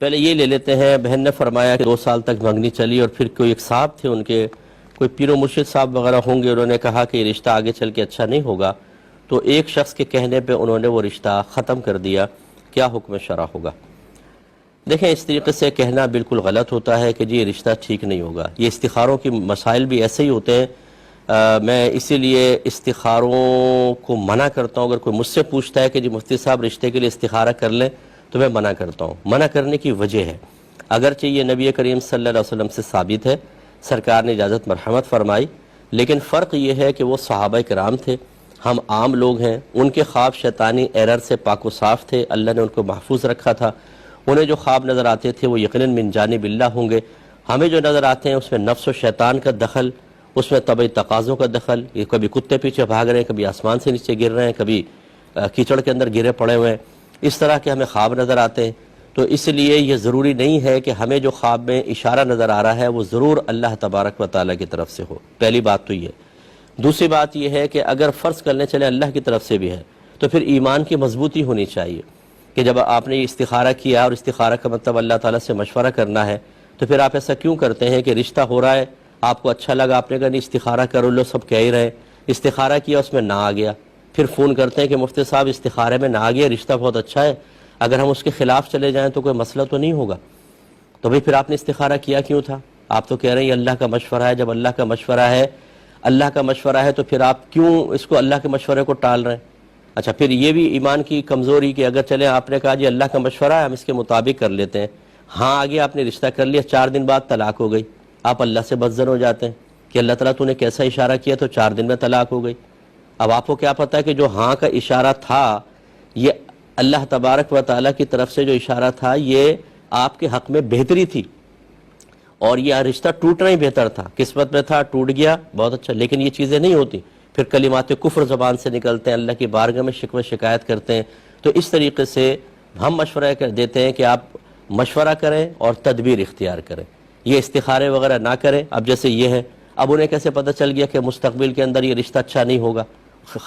پہلے یہ لے لیتے ہیں، بہن نے فرمایا کہ 2 سال تک منگنی چلی اور پھر کوئی ایک صاحب تھے، ان کے کوئی پیر و مرشد صاحب وغیرہ ہوں گے، انہوں نے کہا کہ یہ رشتہ آگے چل کے اچھا نہیں ہوگا، تو ایک شخص کے کہنے پہ انہوں نے وہ رشتہ ختم کر دیا۔ کیا حکم شرع ہوگا؟ دیکھیں، اس طریقے سے کہنا بالکل غلط ہوتا ہے کہ جی یہ رشتہ ٹھیک نہیں ہوگا۔ یہ استخاروں کی مسائل بھی ایسے ہی ہوتے ہیں۔ میں اسی لیے استخاروں کو منع کرتا ہوں۔ اگر کوئی مجھ سے پوچھتا ہے کہ جی مفتی صاحب رشتے کے لیے استخارہ کر لیں، تو میں منع کرتا ہوں۔ منع کرنے کی وجہ ہے، اگرچہ یہ نبی کریم صلی اللہ علیہ وسلم سے ثابت ہے، سرکار نے اجازت مرحمت فرمائی، لیکن فرق یہ ہے کہ وہ صحابہ کرام تھے، ہم عام لوگ ہیں۔ ان کے خواب شیطانی ایرر سے پاک و صاف تھے، اللہ نے ان کو محفوظ رکھا تھا۔ انہیں جو خواب نظر آتے تھے وہ یقیناً من جانب اللہ ہوں گے۔ ہمیں جو نظر آتے ہیں اس میں نفس و شیطان کا دخل، اس میں طبعی تقاضوں کا دخل، یہ کبھی کتے پیچھے بھاگ رہے ہیں، کبھی آسمان سے نیچے گر رہے ہیں، کبھی کیچڑ کے اندر گرے پڑے ہوئے ہیں، اس طرح کے ہمیں خواب نظر آتے ہیں۔ تو اس لیے یہ ضروری نہیں ہے کہ ہمیں جو خواب میں اشارہ نظر آ رہا ہے وہ ضرور اللہ تبارک و تعالیٰ کی طرف سے ہو۔ پہلی بات تو یہ۔ دوسری بات یہ ہے کہ اگر فرض کرنے چلے اللہ کی طرف سے بھی ہے، تو پھر ایمان کی مضبوطی ہونی چاہیے کہ جب آپ نے یہ استخارہ کیا، اور استخارہ کا مطلب اللہ تعالیٰ سے مشورہ کرنا ہے، تو پھر آپ ایسا کیوں کرتے ہیں کہ رشتہ ہو رہا ہے، آپ کو اچھا لگا، آپ نے کہا نہیں استخارہ کرو لو، سب کہہ ہی رہے، استخارہ کیا اس میں نہ آ گیا، پھر فون کرتے ہیں کہ مفتی صاحب استخارے میں نہ آ گیا، رشتہ بہت اچھا ہے، اگر ہم اس کے خلاف چلے جائیں تو کوئی مسئلہ تو نہیں ہوگا۔ تو بھئی پھر آپ نے استخارہ کیا کیوں تھا؟ آپ تو کہہ رہے ہیں یہ اللہ کا مشورہ ہے۔ جب اللہ کا مشورہ ہے، اللہ کا مشورہ ہے، تو پھر آپ کیوں اس کو اللہ کے مشورے کو ٹال رہے ہیں؟ اچھا، پھر یہ بھی ایمان کی کمزوری کہ اگر چلیں آپ نے کہا جی اللہ کا مشورہ ہے، ہم اس کے مطابق کر لیتے ہیں، ہاں آگے آپ نے رشتہ کر لیا، 4 دن بعد طلاق ہو گئی، آپ اللہ سے بدظن ہو جاتے ہیں کہ اللہ تعالیٰ تو نے کیسا اشارہ کیا تو 4 دن میں طلاق ہو گئی۔ اب آپ کو کیا پتہ ہے کہ جو ہاں کا اشارہ تھا، یہ اللہ تبارک و تعالیٰ کی طرف سے جو اشارہ تھا یہ آپ کے حق میں بہتری تھی، اور یہ رشتہ ٹوٹنا ہی بہتر تھا، قسمت میں تھا، ٹوٹ گیا، بہت اچھا۔ لیکن یہ چیزیں نہیں ہوتی، پھر کلمات کفر زبان سے نکلتے ہیں، اللہ کی بارگاہ میں شکوہ شکایت کرتے ہیں۔ تو اس طریقے سے ہم مشورہ دیتے ہیں کہ آپ مشورہ کریں اور تدبیر اختیار کریں، یہ استخارے وغیرہ نہ کریں۔ اب جیسے یہ ہے، اب انہیں کیسے پتہ چل گیا کہ مستقبل کے اندر یہ رشتہ اچھا نہیں ہوگا،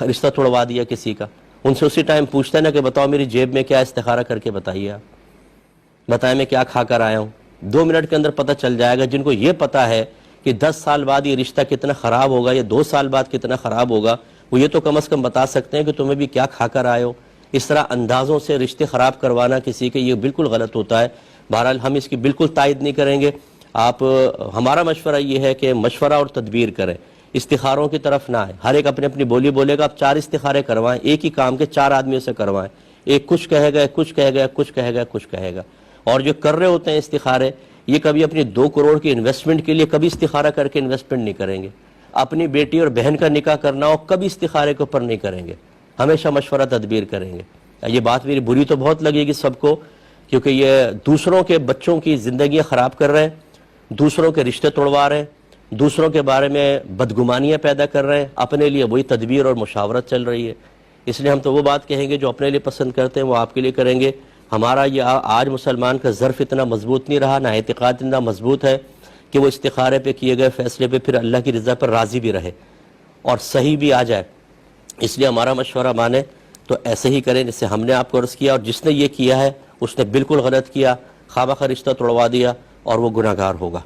رشتہ توڑوا دیا کسی کا؟ ان سے اسی ٹائم پوچھتے ہیں نا کہ بتاؤ میری جیب میں کیا، استخارہ کر کے بتائیے، آپ بتائیں میں کیا کھا کر آیا ہوں۔ 2 منٹ کے اندر پتہ چل جائے گا۔ جن کو یہ پتہ ہے کہ 10 سال بعد یہ رشتہ کتنا خراب ہوگا یا 2 سال بعد کتنا خراب ہوگا، وہ یہ تو کم از کم بتا سکتے ہیں کہ تمہیں بھی کیا کھا کر آئے ہو۔ اس طرح اندازوں سے رشتے خراب کروانا کسی کے، یہ بالکل غلط ہوتا ہے۔ بہرحال ہم اس کی بالکل تائید نہیں کریں گے۔ آپ، ہمارا مشورہ یہ ہے کہ مشورہ اور تدبیر کریں، استخاروں کی طرف نہ آئے۔ ہر ایک اپنی اپنی بولی بولے گا، آپ 4 استخارے کروائیں، ایک ہی کام کے 4 آدمیوں سے کروائیں، ایک کچھ کہے گا، کچھ کہے گا، کچھ کہے گا، کچھ کہے گا۔ اور جو کر رہے ہوتے ہیں استخارے، یہ کبھی اپنی 2 کروڑ کی انویسٹمنٹ کے لیے کبھی استخارہ کر کے انویسٹمنٹ نہیں کریں گے۔ اپنی بیٹی اور بہن کا نکاح کرنا ہو، کبھی استخارے کے اوپر نہیں کریں گے، ہمیشہ مشورہ تدبیر کریں گے۔ یہ بات میری بری تو بہت لگے گی سب کو، کیونکہ یہ دوسروں کے بچوں کی زندگیاں خراب کر رہے ہیں، دوسروں کے رشتے توڑوا رہے ہیں، دوسروں کے بارے میں بدگمانیاں پیدا کر رہے ہیں، اپنے لیے وہی تدبیر اور مشاورت چل رہی ہے۔ اس لیے ہم تو وہ بات کہیں گے جو اپنے لیے پسند کرتے ہیں وہ آپ کے لیے کریں گے۔ ہمارا یہ آج مسلمان کا ظرف اتنا مضبوط نہیں رہا، نہ اعتقاد اتنا مضبوط ہے کہ وہ استخارے پہ کیے گئے فیصلے پہ پھر اللہ کی رضا پر راضی بھی رہے اور صحیح بھی آ جائے۔ اس لیے ہمارا مشورہ مانے تو ایسے ہی کریں جس سے ہم نے آپ کو عرض کیا، اور جس نے یہ کیا ہے اس نے بالکل غلط کیا، خواہ مخواہ رشتہ توڑوا دیا، اور وہ گناہگار ہوگا۔